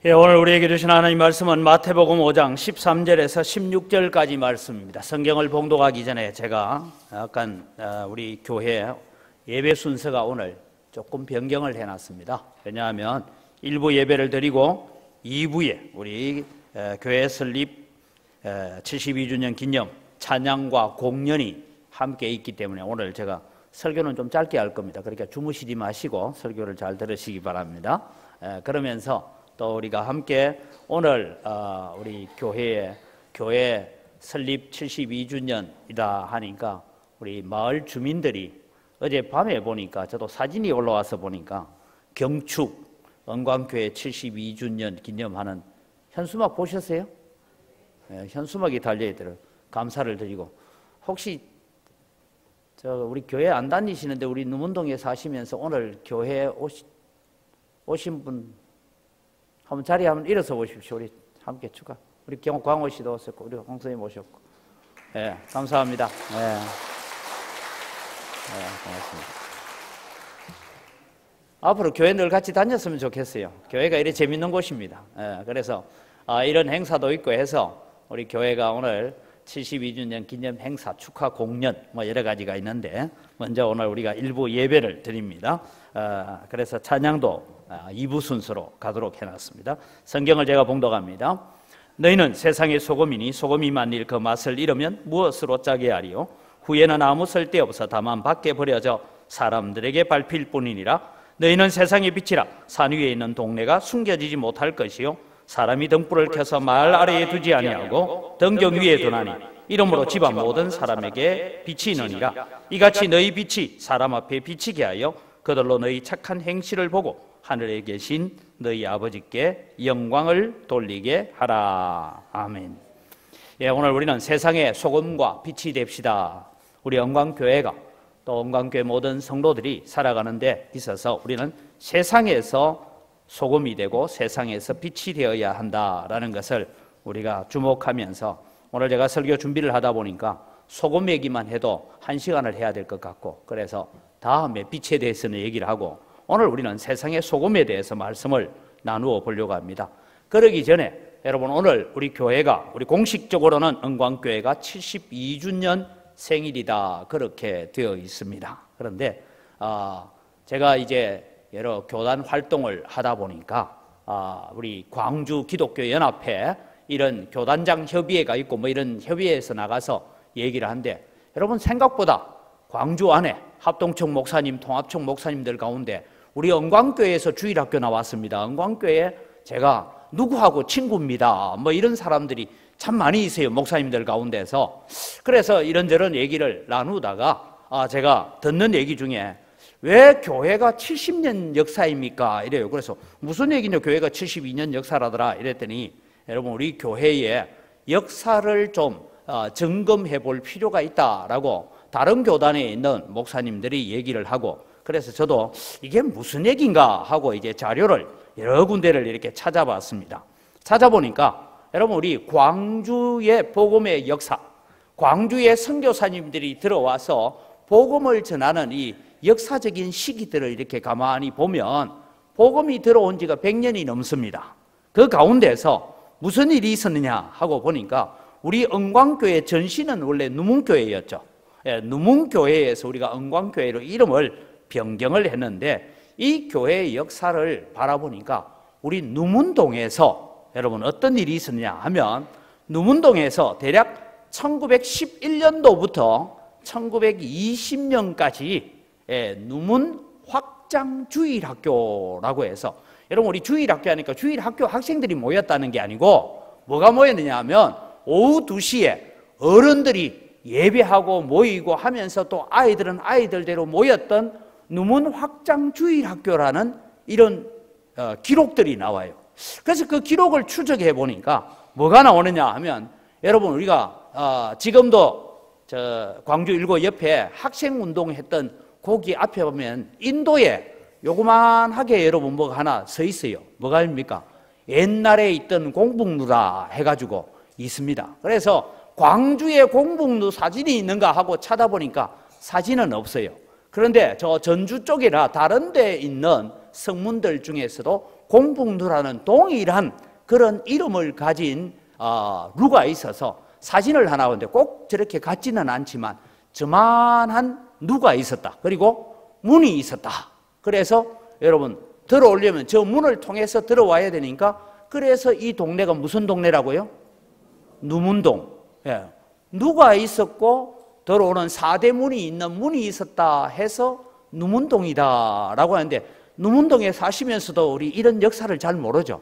예, 오늘 우리에게 주신 하나님 말씀은 마태복음 5장 13절에서 16절까지 말씀입니다. 성경을 봉독하기 전에 제가 약간 우리 교회 예배 순서가 오늘 조금 변경을 해놨습니다. 왜냐하면 1부 예배를 드리고 2부에 우리 교회 설립 72주년 기념 찬양과 공연이 함께 있기 때문에 오늘 제가 설교는 좀 짧게 할 겁니다. 그러니까 주무시지 마시고 설교를 잘 들으시기 바랍니다. 그러면서 또 우리가 함께 오늘 우리 교회 설립 72주년이다 하니까 우리 마을 주민들이 어젯밤에 보니까 저도 사진이 올라와서 보니까 경축 은광교회 72주년 기념하는 현수막 보셨어요? 네, 현수막이 달려있더라고요. 감사를 드리고 혹시 우리 교회 안 다니시는데 우리 누문동에 사시면서 오늘 교회 오신 분 한번 자리에 한번 일어서 보십시오. 우리 함께 축하. 우리 광호 씨도 오셨고 우리 홍선님 오셨고. 네, 감사합니다. 네, 고맙습니다. 앞으로 교회 늘 같이 다녔으면 좋겠어요. 교회가 이렇게 재밌는 곳입니다. 그래서 이런 행사도 있고 해서 우리 교회가 오늘 72주년 기념 행사 축하 공연 여러 가지가 있는데 먼저 오늘 우리가 일부 예배를 드립니다. 그래서 찬양도 2부 순서로 가도록 해놨습니다. 성경을 제가 봉독합니다. 너희는 세상의 소금이니 소금이 만일 그 맛을 잃으면 무엇으로 짜게 하리요? 후에는 아무 쓸데없어 다만 밖에 버려져 사람들에게 밟힐 뿐이니라. 너희는 세상의 빛이라. 산 위에 있는 동네가 숨겨지지 못할 것이요 사람이 등불을 켜서 마을 아래에 두지 아니하고 등경 위에 두나니 이러므로 집안 모든 사람에게 빛이 있느니라. 이같이 너희 빛이 사람 앞에 비치게 하여 그들로 너희 착한 행실을 보고 하늘에 계신 너희 아버지께 영광을 돌리게 하라. 아멘. 예, 오늘 우리는 세상의 소금과 빛이 됩시다. 우리 은광교회가 또 은광교회 모든 성도들이 살아가는 데 있어서 우리는 세상에서 소금이 되고 세상에서 빛이 되어야 한다라는 것을 우리가 주목하면서 오늘 제가 설교 준비를 하다 보니까 소금 얘기만 해도 1시간을 해야 될 것 같고 그래서 다음에 빛에 대해서는 얘기를 하고 오늘 우리는 세상의 소금에 대해서 말씀을 나누어 보려고 합니다. 그러기 전에 여러분 오늘 우리 교회가 우리 공식적으로는 은광교회가 72주년 생일이다 그렇게 되어 있습니다. 그런데 제가 이제 여러 교단 활동을 하다 보니까 우리 광주 기독교 연합회 이런 교단장 협의회가 있고 이런 협의회에서 나가서 얘기를 하는데 여러분 생각보다 광주 안에 합동청 목사님, 통합청 목사님들 가운데 우리 은광교회에서 주일학교 나왔습니다. 은광교회에 제가 누구하고 친구입니다. 이런 사람들이 참 많이 있어요. 목사님들 가운데서. 그래서 이런저런 얘기를 나누다가 제가 듣는 얘기 중에 왜 교회가 70년 역사입니까? 이래요. 그래서 무슨 얘기냐 교회가 72년 역사라더라 이랬더니 여러분 우리 교회의 역사를 좀 점검해 볼 필요가 있다라고 다른 교단에 있는 목사님들이 얘기를 하고 그래서 저도 이게 무슨 얘기인가 하고 이제 자료를 여러 군데를 이렇게 찾아봤습니다. 찾아보니까 여러분 우리 광주의 복음의 역사, 광주의 선교사님들이 들어와서 복음을 전하는 이 역사적인 시기들을 이렇게 가만히 보면 복음이 들어온 지가 100년이 넘습니다. 그 가운데서 무슨 일이 있었느냐 하고 보니까 우리 은광교회 전신은 원래 누문교회였죠. 누문교회에서 우리가 은광교회로 이름을 변경을 했는데 이 교회의 역사를 바라보니까 우리 누문동에서 여러분 어떤 일이 있었냐 하면 누문동에서 대략 1911년도부터 1920년까지 누문 확장주일학교라고 해서 여러분 우리 주일학교 하니까 주일학교 학생들이 모였다는 게 아니고 뭐가 모였느냐 하면 오후 2시에 어른들이 예배하고 모이고 하면서 또 아이들은 아이들대로 모였던 누문 확장주일학교라는 이런 기록들이 나와요. 그래서 그 기록을 추적해 보니까 뭐가 나오느냐 하면 여러분 우리가 지금도 광주 일고 옆에 학생운동 했던 거기 앞에 보면 인도에 요그만하게 여러분 뭐가 하나 서 있어요. 뭐가 아닙니까? 옛날에 있던 공북루라 해가지고 있습니다. 그래서 광주에 공북루 사진이 있는가 하고 찾아보니까 사진은 없어요. 그런데 저 전주 쪽이나 다른 데 있는 성문들 중에서도 공북루라는 동일한 그런 이름을 가진 루가 있어서 사진을 하나 보는데 꼭 저렇게 같지는 않지만 저만한 누가 있었다. 그리고 문이 있었다. 그래서 여러분 들어오려면 저 문을 통해서 들어와야 되니까 그래서 이 동네가 무슨 동네라고요? 누문동. 예. 누가 있었고 들어오는 4대 문이 있는 문이 있었다 해서 누문동이다 라고 하는데 누문동에 사시면서도 우리 이런 역사를 잘 모르죠.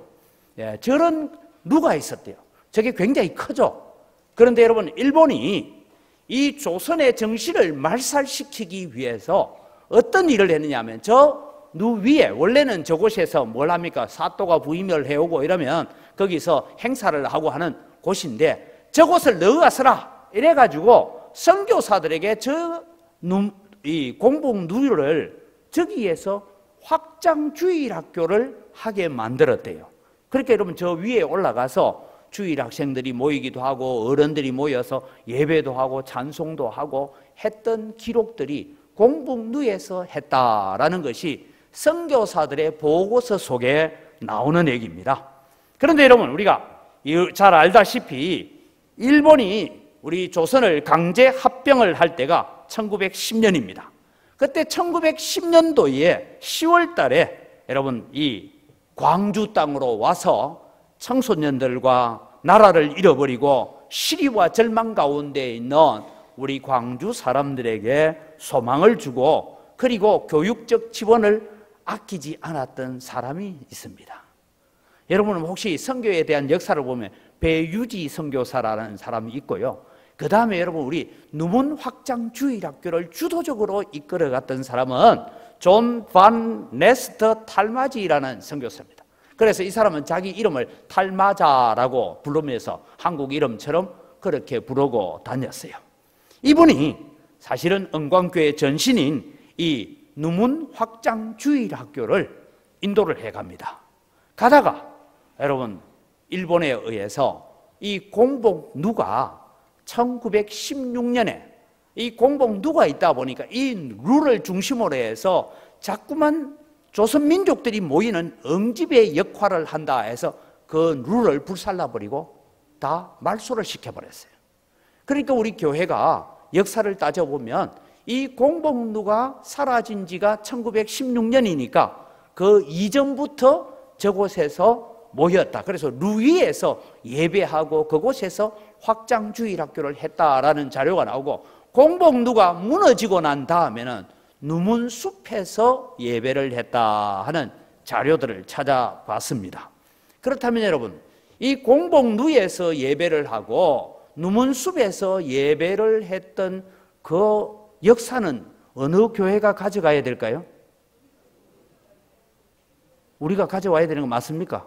예. 저런 누가 있었대요. 저게 굉장히 크죠. 그런데 여러분 일본이 이 조선의 정신을 말살시키기 위해서 어떤 일을 했느냐 하면 저 누 위에 원래는 저곳에서 뭘 합니까? 사또가 부임을 해오고 이러면 거기서 행사를 하고 하는 곳인데 저곳을 넣어가서라 이래가지고 선교사들에게 이 공북누를 저기에서 확장주일학교를 하게 만들었대요. 그러니까 여러분 저 위에 올라가서 주일 학생들이 모이기도 하고 어른들이 모여서 예배도 하고 찬송도 하고 했던 기록들이 공북루에서 했다라는 것이 선교사들의 보고서 속에 나오는 얘기입니다. 그런데 여러분 우리가 잘 알다시피 일본이 우리 조선을 강제 합병을 할 때가 1910년입니다. 그때 1910년도에 10월 달에 여러분 이 광주 땅으로 와서 청소년들과 나라를 잃어버리고 시리와 절망 가운데 있는 우리 광주 사람들에게 소망을 주고 그리고 교육적 지원을 아끼지 않았던 사람이 있습니다. 여러분은 혹시 선교에 대한 역사를 보면 배유지 선교사라는 사람이 있고요. 그 다음에 여러분 우리 누문 확장주일학교를 주도적으로 이끌어갔던 사람은 존 반 네스터 탈마지라는 선교사입니다. 그래서 이 사람은 자기 이름을 탈마자라고 부르면서 한국 이름처럼 그렇게 부르고 다녔어요. 이분이 사실은 은광교회 전신인 이 누문 확장주일학교를 인도를 해갑니다. 가다가 여러분 일본에 의해서 이 공복누가 1916년에 이 공복누가 있다 보니까 이 룰을 중심으로 해서 자꾸만 조선 민족들이 모이는 응집의 역할을 한다 해서 그 룰을 불살라버리고 다 말소를 시켜버렸어요. 그러니까 우리 교회가 역사를 따져보면 이 공복루가 사라진 지가 1916년이니까 그 이전부터 저곳에서 모였다. 그래서 루위에서 예배하고 그곳에서 확장주일학교를 했다라는 자료가 나오고 공복루가 무너지고 난 다음에는 누문숲에서 예배를 했다 하는 자료들을 찾아봤습니다. 그렇다면 여러분 이 공복루에서 예배를 하고 누문숲에서 예배를 했던 그 역사는 어느 교회가 가져가야 될까요? 우리가 가져와야 되는 거 맞습니까?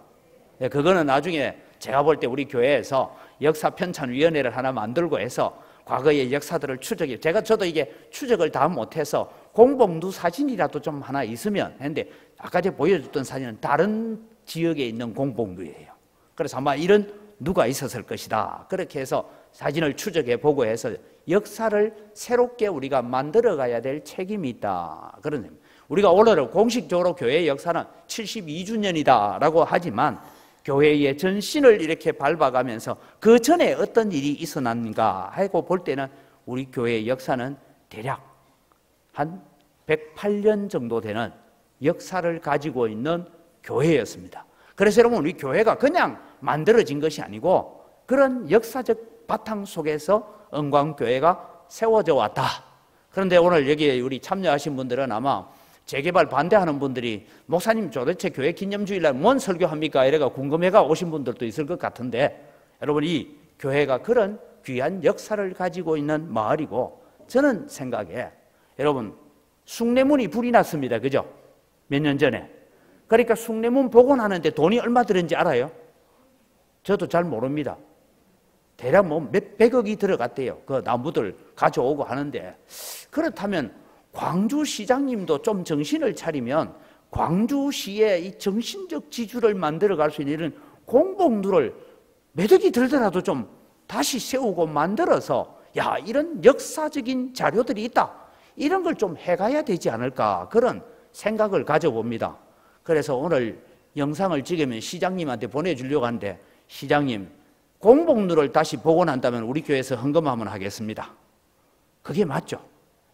네, 그거는 나중에 제가 볼 때 우리 교회에서 역사편찬위원회를 하나 만들고 해서 과거의 역사들을 추적해 저도 이게 추적을 다 못해서 공복루 사진이라도 좀 하나 있으면 했는데 아까 제가 보여줬던 사진은 다른 지역에 있는 공복루예요. 그래서 아마 이런 누가 있었을 것이다. 그렇게 해서 사진을 추적해 보고 해서 역사를 새롭게 우리가 만들어 가야 될 책임이 있다. 그런 의미입니다. 우리가 오늘은 공식적으로 교회의 역사는 72주년이다라고 하지만 교회의 전신을 이렇게 밟아가면서 그 전에 어떤 일이 있었는가 하고 볼 때는 우리 교회의 역사는 대략 한 108년 정도 되는 역사를 가지고 있는 교회였습니다. 그래서 여러분 우리 교회가 그냥 만들어진 것이 아니고 그런 역사적 바탕 속에서 은광교회가 세워져 왔다. 그런데 오늘 여기에 우리 참여하신 분들은 아마 재개발 반대하는 분들이 목사님 도대체 교회 기념주일날 뭔 설교합니까? 이래가 궁금해가 오신 분들도 있을 것 같은데 여러분 이 교회가 그런 귀한 역사를 가지고 있는 마을이고 저는 생각에 여러분 숭례문이 불이 났습니다. 그죠? 몇 년 전에. 그러니까 숭례문 복원하는데 돈이 얼마 들었는지 알아요? 저도 잘 모릅니다. 대략 뭐 몇백억이 들어갔대요. 그 나무들 가져오고 하는데 그렇다면 광주시장님도 좀 정신을 차리면 광주시의 이 정신적 지주를 만들어갈 수 있는 이런 공복루를 몇 억이 들더라도 좀 다시 세우고 만들어서 야 이런 역사적인 자료들이 있다. 이런 걸 좀 해가야 되지 않을까 그런 생각을 가져봅니다. 그래서 오늘 영상을 찍으면 시장님한테 보내주려고 하는데 시장님 공복루를 다시 복원한다면 우리 교회에서 헌금하면 하겠습니다. 그게 맞죠.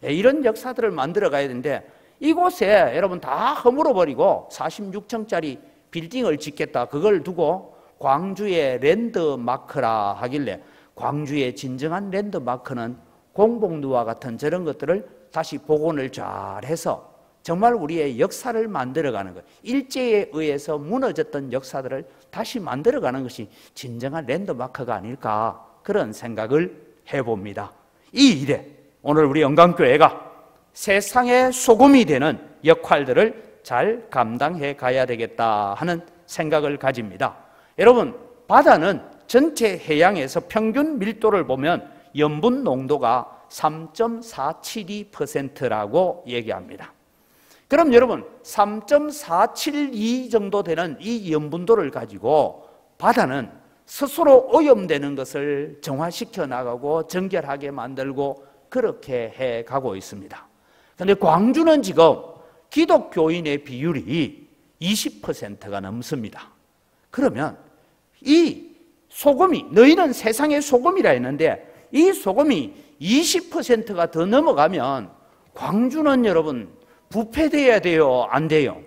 이런 역사들을 만들어 가야 되는데 이곳에 여러분 다 허물어 버리고 46층짜리 빌딩을 짓겠다 그걸 두고 광주의 랜드마크라 하길래 광주의 진정한 랜드마크는 공복루와 같은 저런 것들을 다시 복원을 잘 해서 정말 우리의 역사를 만들어가는 것, 일제에 의해서 무너졌던 역사들을 다시 만들어가는 것이 진정한 랜드마크가 아닐까 그런 생각을 해봅니다. 이 일에 오늘 우리 영광교회가 세상의 소금이 되는 역할들을 잘 감당해 가야 되겠다 하는 생각을 가집니다. 여러분, 바다는 전체 해양에서 평균 밀도를 보면 염분 농도가 3.472%라고 얘기합니다. 그럼 여러분 3.472 정도 되는 이 염분도를 가지고 바다는 스스로 오염되는 것을 정화시켜 나가고 정결하게 만들고 그렇게 해가고 있습니다. 그런데 광주는 지금 기독교인의 비율이 20%가 넘습니다. 그러면 이 소금이 너희는 세상의 소금이라 했는데 이 소금이 20%가 더 넘어가면 광주는 여러분 부패되어야 돼요? 안 돼요?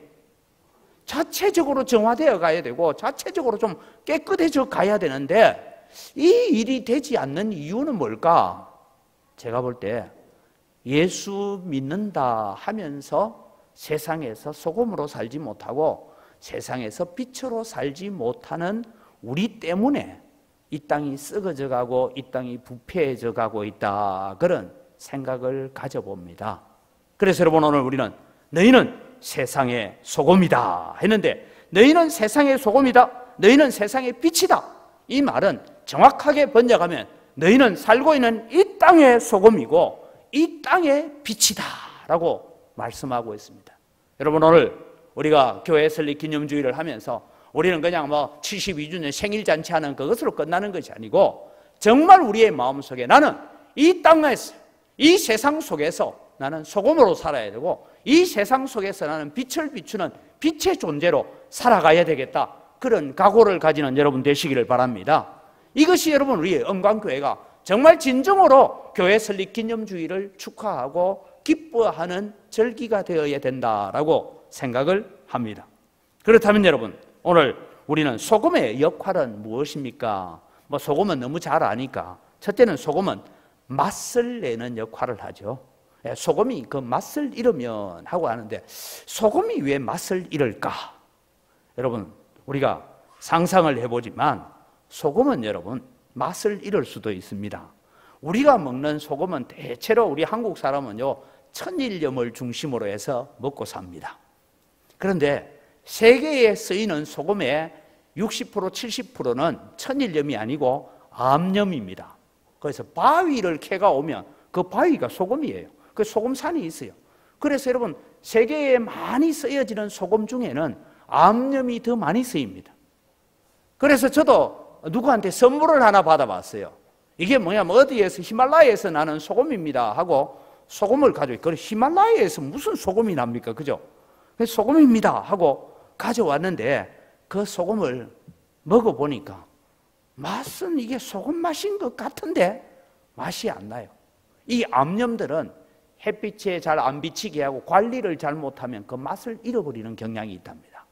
자체적으로 정화되어 가야 되고 자체적으로 좀 깨끗해져 가야 되는데 이 일이 되지 않는 이유는 뭘까? 제가 볼 때 예수 믿는다 하면서 세상에서 소금으로 살지 못하고 세상에서 빛으로 살지 못하는 우리 때문에 이 땅이 썩어져 가고 이 땅이 부패해져 가고 있다 그런 생각을 가져봅니다. 그래서 여러분 오늘 우리는 너희는 세상의 소금이다 했는데 너희는 세상의 소금이다, 너희는 세상의 빛이다 이 말은 정확하게 번역하면 너희는 살고 있는 이 땅의 소금이고 이 땅의 빛이다 라고 말씀하고 있습니다. 여러분 오늘 우리가 교회 설립 기념주의를 하면서 우리는 그냥 72주년 생일잔치 하는 그것으로 끝나는 것이 아니고 정말 우리의 마음속에 나는 이 땅에서 이 세상 속에서 나는 소금으로 살아야 되고 이 세상 속에서 나는 빛을 비추는 빛의 존재로 살아가야 되겠다 그런 각오를 가지는 여러분 되시기를 바랍니다. 이것이 여러분 우리의 영광교회가 정말 진정으로 교회 설립 기념주의를 축하하고 기뻐하는 절기가 되어야 된다라고 생각을 합니다. 그렇다면 여러분 오늘 우리는 소금의 역할은 무엇입니까? 소금은 너무 잘 아니까 첫째는 소금은 맛을 내는 역할을 하죠. 소금이 그 맛을 잃으면 하고 하는데 소금이 왜 맛을 잃을까? 여러분 우리가 상상을 해보지만 소금은 여러분 맛을 잃을 수도 있습니다. 우리가 먹는 소금은 대체로 우리 한국 사람은요 천일염을 중심으로 해서 먹고 삽니다. 그런데 세계에 쓰이는 소금의 60% 70%는 천일염이 아니고 암염입니다. 그래서 바위를 캐가 오면 그 바위가 소금이에요. 그 소금산이 있어요. 그래서 여러분 세계에 많이 쓰여지는 소금 중에는 암염이 더 많이 쓰입니다. 그래서 저도 누구한테 선물을 하나 받아봤어요. 이게 뭐냐면 어디에서 히말라야에서 나는 소금입니다 하고 소금을 가져요. 그래 히말라야에서 무슨 소금이 납니까? 그죠? 그래서 소금입니다 하고 가져왔는데 그 소금을 먹어보니까 맛은 이게 소금 맛인 것 같은데 맛이 안 나요. 이 암염들은 햇빛에 잘 안 비치게 하고 관리를 잘못하면 그 맛을 잃어버리는 경향이 있답니다.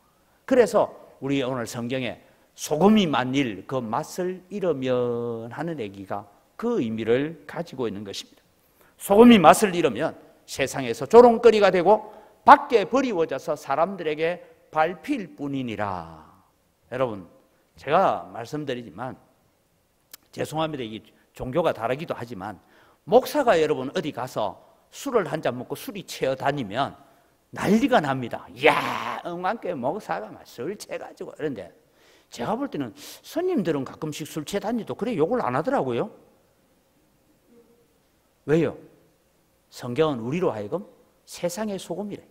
그래서 우리 오늘 성경에 소금이 만일 그 맛을 잃으면 하는 얘기가 그 의미를 가지고 있는 것입니다. 소금이 맛을 잃으면 세상에서 조롱거리가 되고 밖에 버리워져서 사람들에게 밟힐 뿐이니라. 여러분 제가 말씀드리지만 죄송합니다. 이게 종교가 다르기도 하지만 목사가 여러분 어디 가서 술을 한 잔 먹고 술이 채어 다니면 난리가 납니다. 이야 응원교회 목사가 막 술 채가지고 그런데 제가 볼 때는 스님들은 가끔씩 술 채 다니도 그래 욕을 안 하더라고요. 왜요? 성경은 우리로 하여금 세상의 소금이래.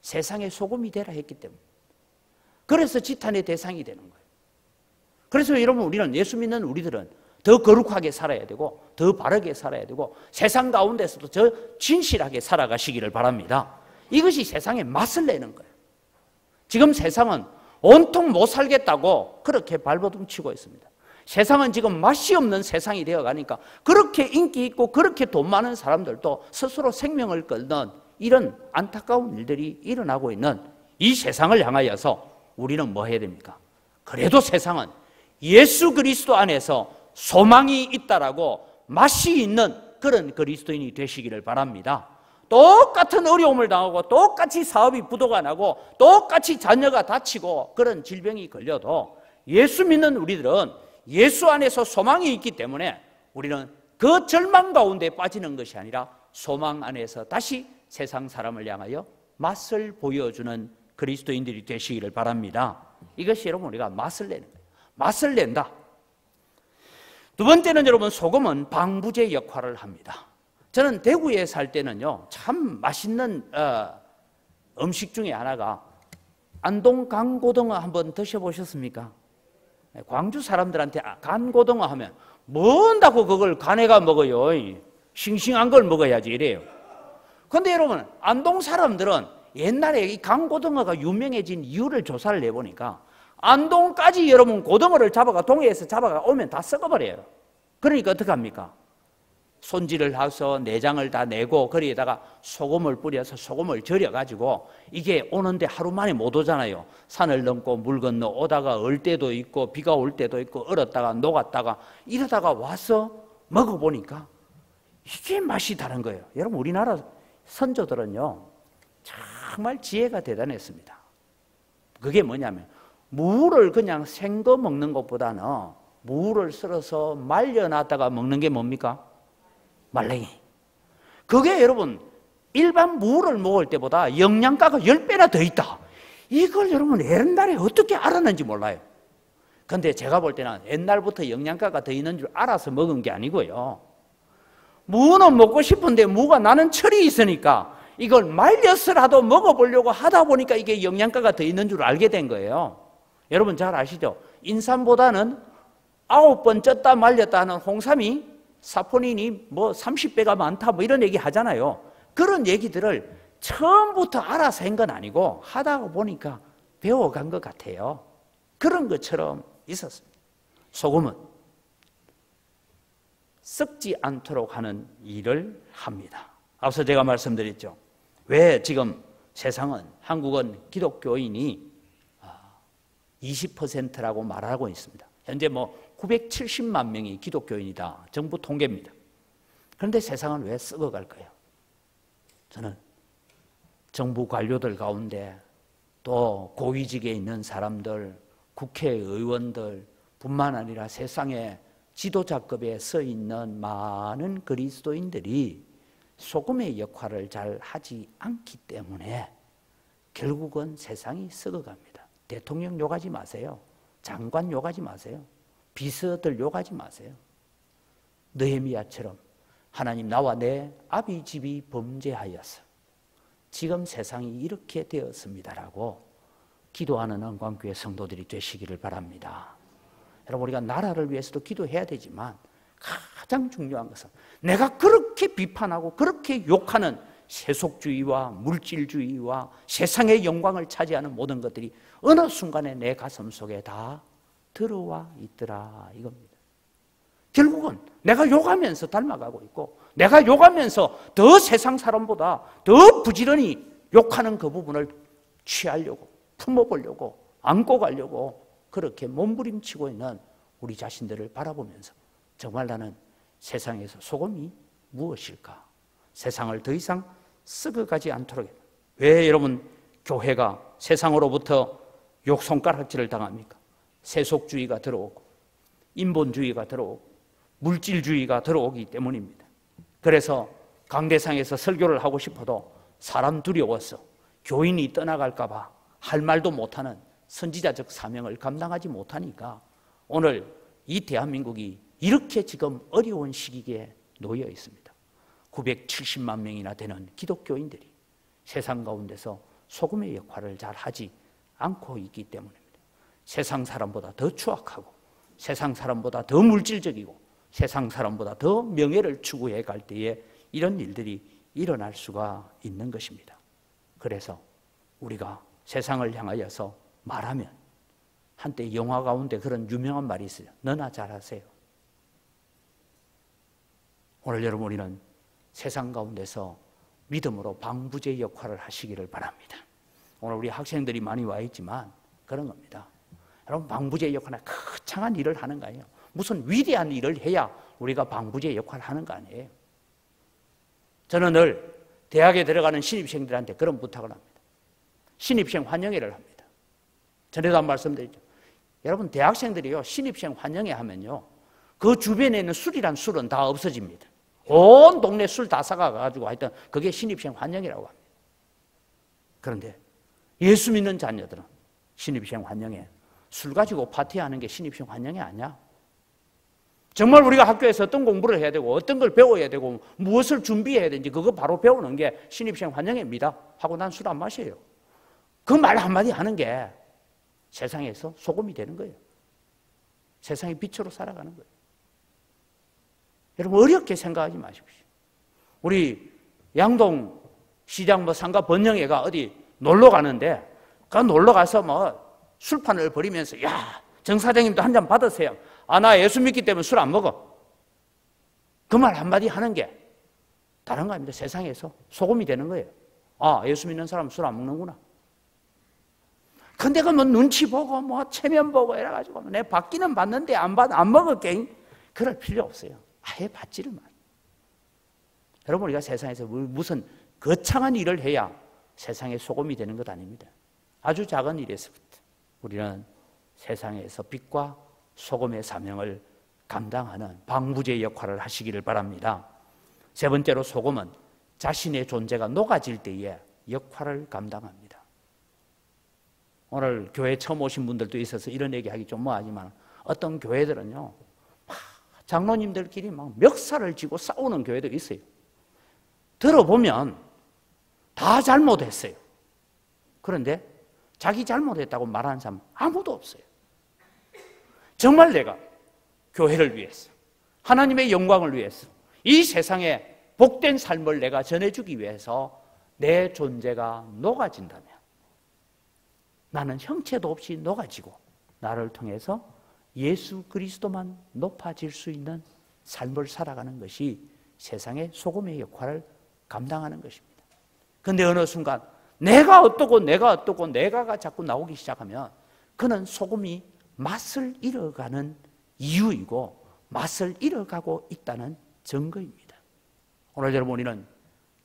세상의 소금이 되라 했기 때문에. 그래서 지탄의 대상이 되는 거예요. 그래서 여러분 우리는 예수 믿는 우리들은 더 거룩하게 살아야 되고 더 바르게 살아야 되고 세상 가운데서도 더 진실하게 살아가시기를 바랍니다. 이것이 세상에 맛을 내는 거예요. 지금 세상은 온통 못 살겠다고 그렇게 발버둥 치고 있습니다. 세상은 지금 맛이 없는 세상이 되어가니까 그렇게 인기 있고 그렇게 돈 많은 사람들도 스스로 생명을 끊는 이런 안타까운 일들이 일어나고 있는 이 세상을 향하여서 우리는 뭐 해야 됩니까? 그래도 세상은 예수 그리스도 안에서 소망이 있다라고 맛이 있는 그런 그리스도인이 되시기를 바랍니다. 똑같은 어려움을 당하고 똑같이 사업이 부도가 나고 똑같이 자녀가 다치고 그런 질병이 걸려도 예수 믿는 우리들은 예수 안에서 소망이 있기 때문에 우리는 그 절망 가운데 빠지는 것이 아니라 소망 안에서 다시 세상 사람을 향하여 맛을 보여주는 그리스도인들이 되시기를 바랍니다. 이것이 여러분 우리가 맛을 내는 거예요. 맛을 낸다. 두 번째는 여러분 소금은 방부제 역할을 합니다. 저는 대구에 살 때는요 참 맛있는 음식 중에 하나가 안동 간고등어 한번 드셔보셨습니까? 광주 사람들한테 간고등어 하면 뭔다고 그걸 간에가 먹어요. 싱싱한 걸 먹어야지 이래요. 그런데 여러분 안동 사람들은 옛날에 이 간고등어가 유명해진 이유를 조사를 해보니까 안동까지 여러분 고등어를 잡아가 동해에서 잡아가 오면 다 썩어버려요. 그러니까 어떻게 합니까? 손질을 해서 내장을 다 내고 거기에다가 소금을 뿌려서 소금을 절여가지고 이게 오는데 하루 만에 못 오잖아요. 산을 넘고 물 건너 오다가 얼 때도 있고 비가 올 때도 있고 얼었다가 녹았다가 이러다가 와서 먹어보니까 이게 맛이 다른 거예요. 여러분 우리나라 선조들은요 정말 지혜가 대단했습니다. 그게 뭐냐면 무를 그냥 생거 먹는 것보다는 무를 썰어서 말려놨다가 먹는 게 뭡니까? 말랭이. 그게 여러분 일반 무를 먹을 때보다 영양가가 10배나 더 있다. 이걸 여러분 옛날에 어떻게 알았는지 몰라요. 그런데 제가 볼 때는 옛날부터 영양가가 더 있는 줄 알아서 먹은 게 아니고요. 무는 먹고 싶은데 무가 나는 철이 있으니까 이걸 말려서라도 먹어보려고 하다 보니까 이게 영양가가 더 있는 줄 알게 된 거예요. 여러분 잘 아시죠? 인삼보다는 9번 쪘다 말렸다 하는 홍삼이 사포닌이 뭐 30배가 많다 뭐 이런 얘기 하잖아요. 그런 얘기들을 처음부터 알아서 한 건 아니고 하다 보니까 배워간 것 같아요. 그런 것처럼 있었습니다. 소금은 썩지 않도록 하는 일을 합니다. 앞서 제가 말씀드렸죠. 왜 지금 세상은 한국은 기독교인이 20%라고 말하고 있습니다. 현재 뭐 970만 명이 기독교인이다. 정부 통계입니다. 그런데 세상은 왜 썩어갈까요? 저는 정부 관료들 가운데 또 고위직에 있는 사람들, 국회의원들 뿐만 아니라 세상에 지도자급에 서 있는 많은 그리스도인들이 소금의 역할을 잘 하지 않기 때문에 결국은 세상이 썩어갑니다. 대통령 욕하지 마세요. 장관 욕하지 마세요. 비서들 욕하지 마세요. 느헤미야처럼 하나님 나와 내 아비 집이 범죄하여서 지금 세상이 이렇게 되었습니다라고 기도하는 은광교회 성도들이 되시기를 바랍니다. 여러분 우리가 나라를 위해서도 기도해야 되지만 가장 중요한 것은 내가 그렇게 비판하고 그렇게 욕하는 세속주의와 물질주의와 세상의 영광을 차지하는 모든 것들이 어느 순간에 내 가슴 속에 다 들어와 있더라 이겁니다. 결국은 내가 욕하면서 닮아가고 있고 내가 욕하면서 더 세상 사람보다 더 부지런히 욕하는 그 부분을 취하려고 품어보려고 안고 가려고 그렇게 몸부림치고 있는 우리 자신들을 바라보면서 정말 나는 세상에서 소금이 무엇일까? 세상을 더 이상 썩어가지 않도록. 왜 여러분 교회가 세상으로부터 욕손가락질을 당합니까? 세속주의가 들어오고 인본주의가 들어오고 물질주의가 들어오기 때문입니다. 그래서 강대상에서 설교를 하고 싶어도 사람 두려워서 교인이 떠나갈까 봐 할 말도 못하는 선지자적 사명을 감당하지 못하니까 오늘 이 대한민국이 이렇게 지금 어려운 시기에 놓여 있습니다. 970만 명이나 되는 기독교인들이 세상 가운데서 소금의 역할을 잘 하지 않고 있기 때문입니다. 세상 사람보다 더 추악하고 세상 사람보다 더 물질적이고 세상 사람보다 더 명예를 추구해 갈 때에 이런 일들이 일어날 수가 있는 것입니다. 그래서 우리가 세상을 향하여서 말하면 한때 영화 가운데 그런 유명한 말이 있어요. 너나 잘하세요. 오늘 여러분 우리는 세상 가운데서 믿음으로 방부제 역할을 하시기를 바랍니다. 오늘 우리 학생들이 많이 와 있지만 그런 겁니다. 여러분 방부제 역할은 거창한 일을 하는 거 아니에요. 무슨 위대한 일을 해야 우리가 방부제 역할을 하는 거 아니에요. 저는 늘 대학에 들어가는 신입생들한테 그런 부탁을 합니다. 신입생 환영회를 합니다. 전에도 한 말씀드렸죠. 여러분 대학생들이요 신입생 환영회 하면요 그 주변에 있는 술이란 술은 다 없어집니다. 온 동네 술 다 사가가지고 하여튼 그게 신입생 환영회라고 합니다. 그런데 예수 믿는 자녀들은 신입생 환영회 술 가지고 파티하는 게 신입생 환영회 아니야? 정말 우리가 학교에서 어떤 공부를 해야 되고 어떤 걸 배워야 되고 무엇을 준비해야 되는지 그거 바로 배우는 게 신입생 환영회입니다. 하고 난 술 안 마셔요. 그 말 한마디 하는 게 세상에서 소금이 되는 거예요. 세상의 빛으로 살아가는 거예요. 여러분 어렵게 생각하지 마십시오. 우리 양동 시장 상가 번영회가 어디 놀러 가는데 그 놀러 가서 술판을 벌이면서 야, 정 사장님도 한 잔 받으세요. 아, 나 예수 믿기 때문에 술 안 먹어. 그 말 한마디 하는 게 다른 거 아닙니다. 세상에서 소금이 되는 거예요. 아, 예수 믿는 사람은 술 안 먹는구나. 근데 그 눈치 보고 체면 보고 이래가지고 내 받기는 받는데 안 먹을게. 그럴 필요 없어요. 아예 받지를 마. 여러분 우리가 세상에서 무슨 거창한 일을 해야 세상에 소금이 되는 것 아닙니다. 아주 작은 일에서부터 우리는 세상에서 빛과 소금의 사명을 감당하는 방부제 역할을 하시기를 바랍니다. 세 번째로 소금은 자신의 존재가 녹아질 때에 역할을 감당합니다. 오늘 교회 처음 오신 분들도 있어서 이런 얘기하기 좀 뭐하지만 어떤 교회들은요 장로님들끼리 막 멱살을 쥐고 싸우는 교회도 있어요. 들어보면 다 잘못했어요. 그런데 자기 잘못했다고 말하는 사람 아무도 없어요. 정말 내가 교회를 위해서 하나님의 영광을 위해서 이 세상에 복된 삶을 내가 전해주기 위해서 내 존재가 녹아진다면 나는 형체도 없이 녹아지고 나를 통해서 예수 그리스도만 높아질 수 있는 삶을 살아가는 것이 세상의 소금의 역할을 감당하는 것입니다. 그런데 어느 순간 내가 어떻고 내가가 자꾸 나오기 시작하면 그는 소금이 맛을 잃어가는 이유이고 맛을 잃어가고 있다는 증거입니다. 오늘 여러분 우리는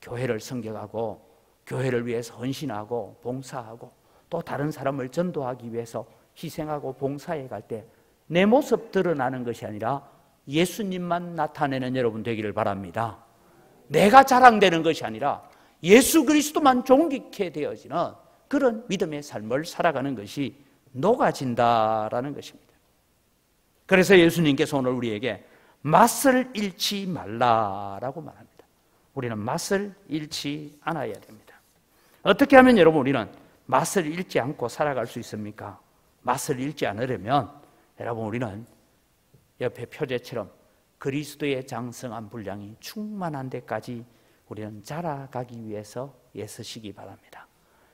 교회를 섬겨가고 교회를 위해서 헌신하고 봉사하고 또 다른 사람을 전도하기 위해서 희생하고 봉사해 갈 때 내 모습 드러나는 것이 아니라 예수님만 나타내는 여러분 되기를 바랍니다. 내가 자랑되는 것이 아니라 예수 그리스도만 존귀케 되어지는 그런 믿음의 삶을 살아가는 것이 녹아진다라는 것입니다. 그래서 예수님께서 오늘 우리에게 맛을 잃지 말라라고 말합니다. 우리는 맛을 잃지 않아야 됩니다. 어떻게 하면 여러분 우리는 맛을 잃지 않고 살아갈 수 있습니까? 맛을 잃지 않으려면 여러분 우리는 옆에 표제처럼 그리스도의 장성한 분량이 충만한 데까지 우리는 자라가기 위해서 애쓰시기 바랍니다.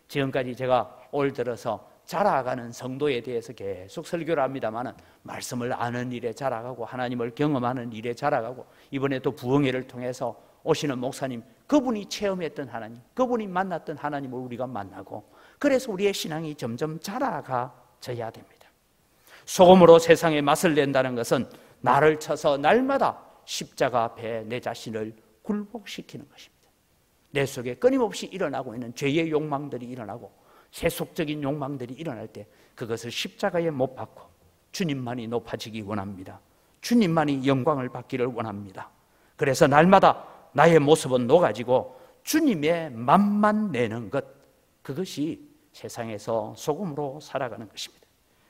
지금까지 제가 올 들어서 자라가는 성도에 대해서 계속 설교를 합니다만 말씀을 아는 일에 자라가고 하나님을 경험하는 일에 자라가고 이번에 또 부흥회를 통해서 오시는 목사님 그분이 체험했던 하나님 그분이 만났던 하나님을 우리가 만나고 그래서 우리의 신앙이 점점 자라가져야 됩니다. 소금으로 세상에 맛을 낸다는 것은 나를 쳐서 날마다 십자가 앞에 내 자신을 굴복시키는 것입니다. 내 속에 끊임없이 일어나고 있는 죄의 욕망들이 일어나고 세속적인 욕망들이 일어날 때 그것을 십자가에 못 박고 주님만이 높아지기 원합니다. 주님만이 영광을 받기를 원합니다. 그래서 날마다 나의 모습은 녹아지고 주님의 맛만 내는 것 그것이 세상에서 소금으로 살아가는 것입니다.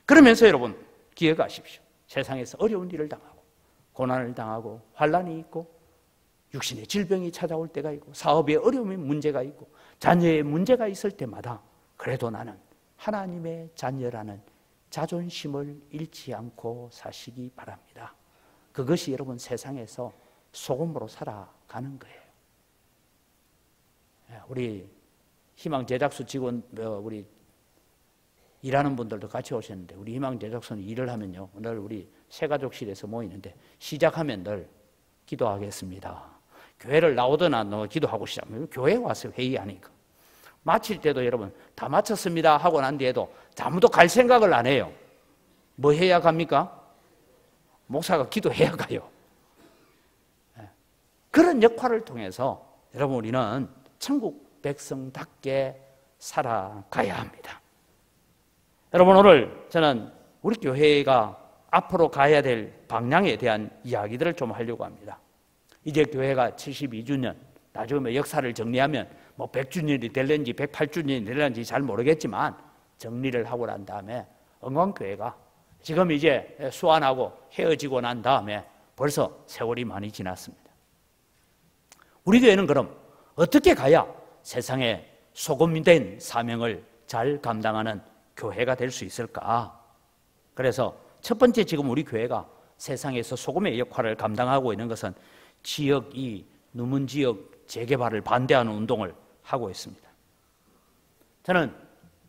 그러면서 여러분 기억하십시오. 세상에서 어려운 일을 당하고 고난을 당하고 환난이 있고 육신의 질병이 찾아올 때가 있고 사업의 어려움의 문제가 있고 자녀의 문제가 있을 때마다 그래도 나는 하나님의 자녀라는 자존심을 잃지 않고 사시기 바랍니다. 그것이 여러분 세상에서 소금으로 살아가는 거예요. 우리 희망 제작소 직원 우리 일하는 분들도 같이 오셨는데 우리 희망제작소는 일을 하면요 늘 우리 새가족실에서 모이는데 시작하면 늘 기도하겠습니다. 교회를 나오든 안 나오든 기도하고 시작하면 교회에 와서 회의하니까 마칠 때도 여러분 다 마쳤습니다 하고 난 뒤에도 아무도 갈 생각을 안 해요. 뭐 해야 갑니까? 목사가 기도해야 가요. 그런 역할을 통해서 여러분 우리는 천국 백성답게 살아가야 합니다. 여러분 오늘 저는 우리 교회가 앞으로 가야 될 방향에 대한 이야기들을 좀 하려고 합니다. 이제 교회가 72주년, 나중에 역사를 정리하면 뭐 100주년이 될는지 108주년이 될는지 잘 모르겠지만 정리를 하고 난 다음에 은광교회가 지금 이제 수완하고 헤어지고 난 다음에 벌써 세월이 많이 지났습니다. 우리 교회는 그럼 어떻게 가야 세상에 소금이 된 사명을 잘 감당하는 교회가 될 수 있을까? 그래서 첫 번째 지금 우리 교회가 세상에서 소금의 역할을 감당하고 있는 것은 이 누문 지역 재개발을 반대하는 운동을 하고 있습니다. 저는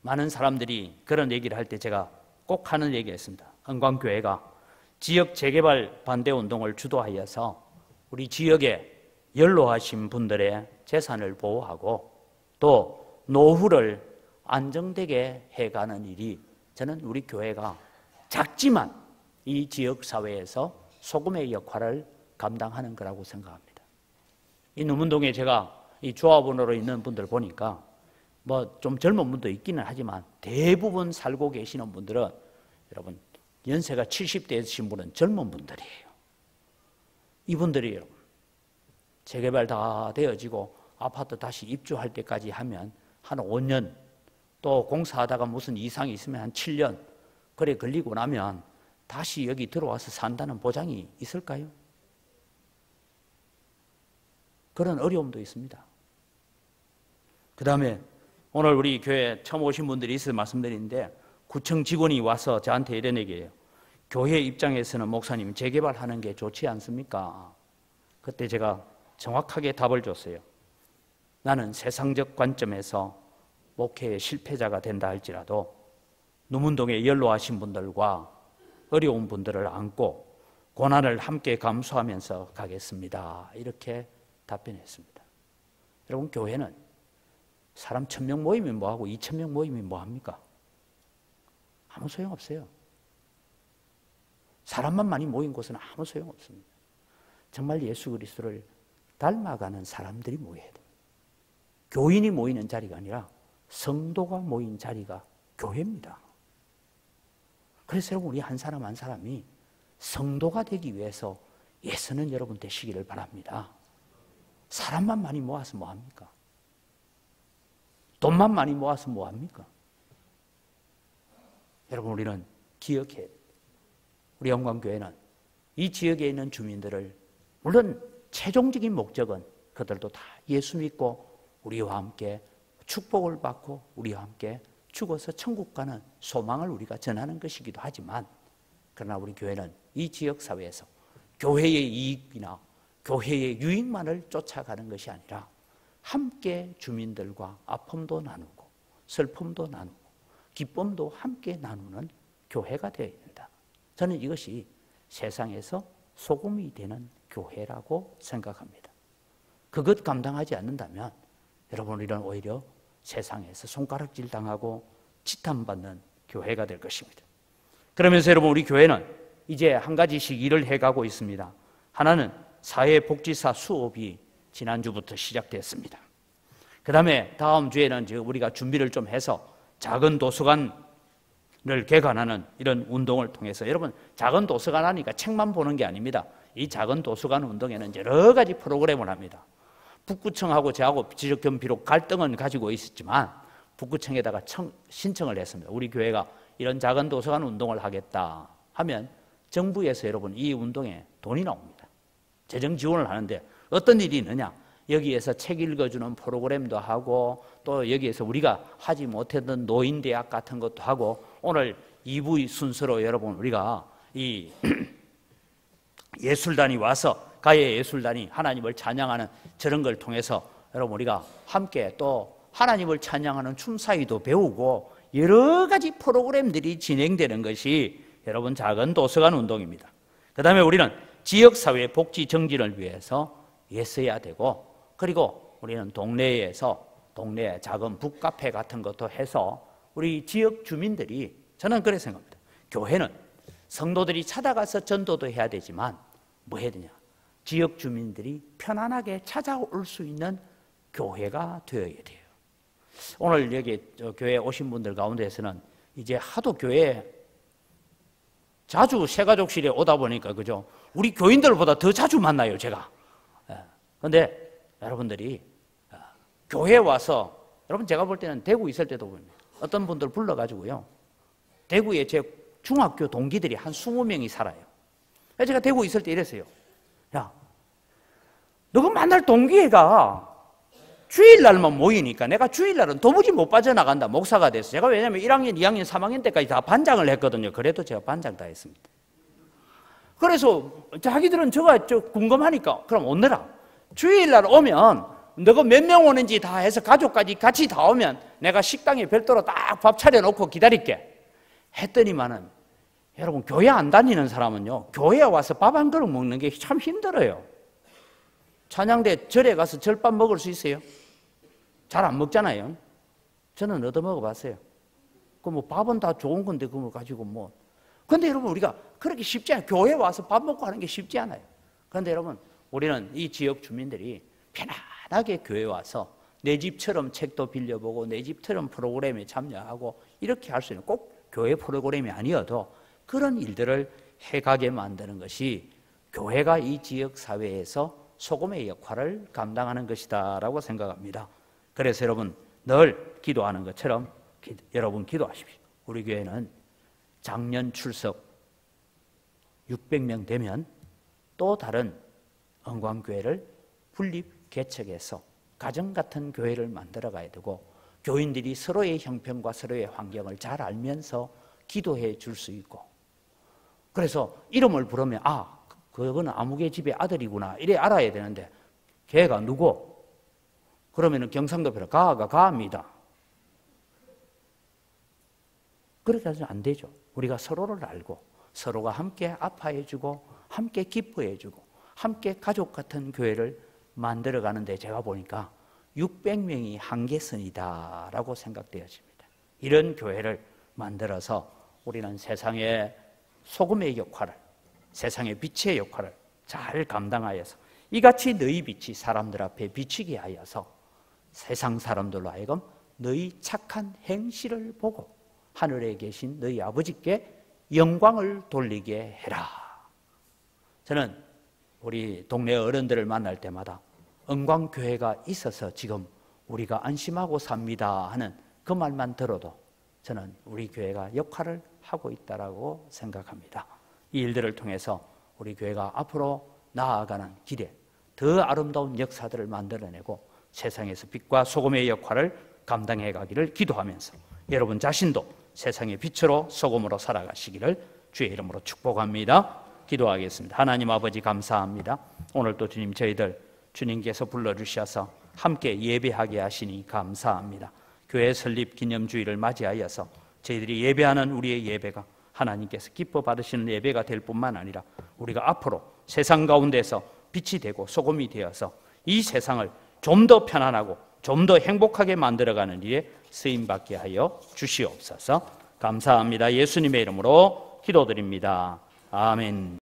많은 사람들이 그런 얘기를 할 때 제가 꼭 하는 얘기가 있습니다. 은광교회가 지역 재개발 반대 운동을 주도하여서 우리 지역에 연로하신 분들의 재산을 보호하고 또 노후를 안정되게 해가는 일이 저는 우리 교회가 작지만 이 지역사회에서 소금의 역할을 감당하는 거라고 생각합니다. 이 누문동에 제가 이 조합원으로 있는 분들 보니까 뭐 좀 젊은 분도 있기는 하지만 대부분 살고 계시는 분들은 여러분 연세가 70대이신 분은 젊은 분들이에요. 이분들이 여러분 재개발 다 되어지고 아파트 다시 입주할 때까지 하면 한 5년 또 공사하다가 무슨 이상이 있으면 한 7년 그래 걸리고 나면 다시 여기 들어와서 산다는 보장이 있을까요? 그런 어려움도 있습니다. 그 다음에 오늘 우리 교회 처음 오신 분들이 있어서 말씀드리는데 구청 직원이 와서 저한테 이런 얘기예요. 교회 입장에서는 목사님 재개발하는 게 좋지 않습니까? 그때 제가 정확하게 답을 줬어요. 나는 세상적 관점에서 목회의 실패자가 된다 할지라도 누문동에 연로하신 분들과 어려운 분들을 안고 고난을 함께 감수하면서 가겠습니다. 이렇게 답변했습니다. 여러분 교회는 사람 1000명 모임이 뭐하고 2000명 모임이 뭐합니까? 아무 소용없어요. 사람만 많이 모인 곳은 아무 소용없습니다. 정말 예수 그리스도를 닮아가는 사람들이 모여야 됩니다. 교인이 모이는 자리가 아니라 성도가 모인 자리가 교회입니다. 그래서 여러분 우리 한 사람 한 사람이 성도가 되기 위해서 애쓰는 여러분 되시기를 바랍니다. 사람만 많이 모아서 뭐합니까? 돈만 많이 모아서 뭐합니까? 여러분 우리는 기억해야 됩니다. 우리 영광교회는 이 지역에 있는 주민들을 물론 최종적인 목적은 그들도 다 예수 믿고 우리와 함께 축복을 받고 우리와 함께 죽어서 천국 가는 소망을 우리가 전하는 것이기도 하지만 그러나 우리 교회는 이 지역사회에서 교회의 이익이나 교회의 유익만을 쫓아가는 것이 아니라 함께 주민들과 아픔도 나누고 슬픔도 나누고 기쁨도 함께 나누는 교회가 되어야 된다. 저는 이것이 세상에서 소금이 되는 교회라고 생각합니다. 그것 감당하지 않는다면 여러분 우리는 오히려 세상에서 손가락질 당하고 지탄받는 교회가 될 것입니다. 그러면서 여러분 우리 교회는 이제 한 가지씩 일을 해가고 있습니다. 하나는 사회복지사 수업이 지난주부터 시작됐습니다. 그 다음에 다음 주에는 우리가 준비를 좀 해서 작은 도서관을 개관하는 이런 운동을 통해서 여러분 작은 도서관 하니까 책만 보는 게 아닙니다. 이 작은 도서관 운동에는 여러 가지 프로그램을 합니다. 북구청하고 저하고 비록 갈등은 가지고 있었지만 북구청에다가 신청을 했습니다. 우리 교회가 이런 작은 도서관 운동을 하겠다 하면 정부에서 여러분 이 운동에 돈이 나옵니다. 재정 지원을 하는데 어떤 일이 있느냐? 여기에서 책 읽어주는 프로그램도 하고 또 여기에서 우리가 하지 못했던 노인대학 같은 것도 하고 오늘 2부 순서로 여러분 우리가 이 예술단이 와서 가해 예술단이 하나님을 찬양하는 저런 걸 통해서 여러분 우리가 함께 또 하나님을 찬양하는 춤사위도 배우고 여러 가지 프로그램들이 진행되는 것이 여러분 작은 도서관 운동입니다. 그 다음에 우리는 지역사회 복지 정진을 위해서 애써야 되고, 그리고 우리는 동네에서 동네 작은 북카페 같은 것도 해서 우리 지역 주민들이, 저는 그렇게 생각합니다. 교회는 성도들이 찾아가서 전도도 해야 되지만 뭐 해야 되냐, 지역 주민들이 편안하게 찾아올 수 있는 교회가 되어야 돼요. 오늘 여기 교회에 오신 분들 가운데서는 이제 하도 교회에 자주 새가족실에 오다 보니까, 그죠? 우리 교인들보다 더 자주 만나요, 제가. 그런데 여러분들이 교회에 와서, 여러분 제가 볼 때는 대구 있을 때도 보면 어떤 분들 불러가지고요, 대구에 제 중학교 동기들이 한 20명이 살아요. 제가 대구 있을 때 이랬어요. 야, 너가 만날 동기애가 주일날만 모이니까 내가 주일날은 도무지 못 빠져나간다, 목사가 돼서. 제가 왜냐하면 1학년, 2학년, 3학년 때까지 다 반장을 했거든요. 그래도 제가 반장 다 했습니다. 그래서 자기들은 저가 궁금하니까, 그럼 오느라 주일날 오면 너가 몇 명 오는지 다 해서 가족까지 같이 다 오면 내가 식당에 별도로 딱 밥 차려놓고 기다릴게 했더니만은, 여러분 교회 안 다니는 사람은요, 교회에 와서 밥 한 그릇 먹는 게 참 힘들어요. 찬양대 절에 가서 절밥 먹을 수 있어요? 잘 안 먹잖아요. 저는 얻어 먹어봤어요. 그 뭐 밥은 다 좋은 건데 그걸 가지고 뭐. 근데 여러분 우리가 그렇게 쉽지 않아요. 교회 와서 밥 먹고 하는 게 쉽지 않아요. 그런데 여러분 우리는 이 지역 주민들이 편안하게 교회 와서 내 집처럼 책도 빌려보고 내 집처럼 프로그램에 참여하고 이렇게 할 수 있는, 꼭 교회 프로그램이 아니어도 그런 일들을 해가게 만드는 것이 교회가 이 지역 사회에서 소금의 역할을 감당하는 것이다 라고 생각합니다. 그래서 여러분 늘 기도하는 것처럼 여러분 기도하십시오. 우리 교회는 작년 출석 600명 되면 또 다른 은광교회를 분립 개척해서 가정 같은 교회를 만들어 가야 되고, 교인들이 서로의 형편과 서로의 환경을 잘 알면서 기도해 줄 수 있고, 그래서 이름을 부르면 아, 그거는 아무개 집의 아들이구나 이래 알아야 되는데, 걔가 누구? 그러면은 경상도표로 가합니다. 그렇게 해서는 안 되죠. 우리가 서로를 알고 서로가 함께 아파해주고 함께 기뻐해주고 함께 가족 같은 교회를 만들어가는데, 제가 보니까 600명이 한계선이다라고 생각되어집니다. 이런 교회를 만들어서 우리는 세상의 소금의 역할을, 세상의 빛의 역할을 잘 감당하여서 이같이 너희 빛이 사람들 앞에 비치게 하여서 세상 사람들로 하여금 너희 착한 행실을 보고 하늘에 계신 너희 아버지께 영광을 돌리게 해라. 저는 우리 동네 어른들을 만날 때마다 은광교회가 있어서 지금 우리가 안심하고 삽니다 하는 그 말만 들어도 저는 우리 교회가 역할을 하고 있다고 생각합니다. 이 일들을 통해서 우리 교회가 앞으로 나아가는 길에 더 아름다운 역사들을 만들어내고 세상에서 빛과 소금의 역할을 감당해 가기를 기도하면서 여러분 자신도 세상의 빛으로 소금으로 살아가시기를 주의 이름으로 축복합니다. 기도하겠습니다. 하나님 아버지 감사합니다. 오늘 또 주님 저희들 주님께서 불러주셔서 함께 예배하게 하시니 감사합니다. 교회 설립 기념주일을 맞이하여서 저희들이 예배하는 우리의 예배가 하나님께서 기뻐 받으시는 예배가 될 뿐만 아니라 우리가 앞으로 세상 가운데서 빛이 되고 소금이 되어서 이 세상을 좀 더 편안하고 좀 더 행복하게 만들어가는 일에 쓰임받게 하여 주시옵소서. 감사합니다. 예수님의 이름으로 기도드립니다. 아멘.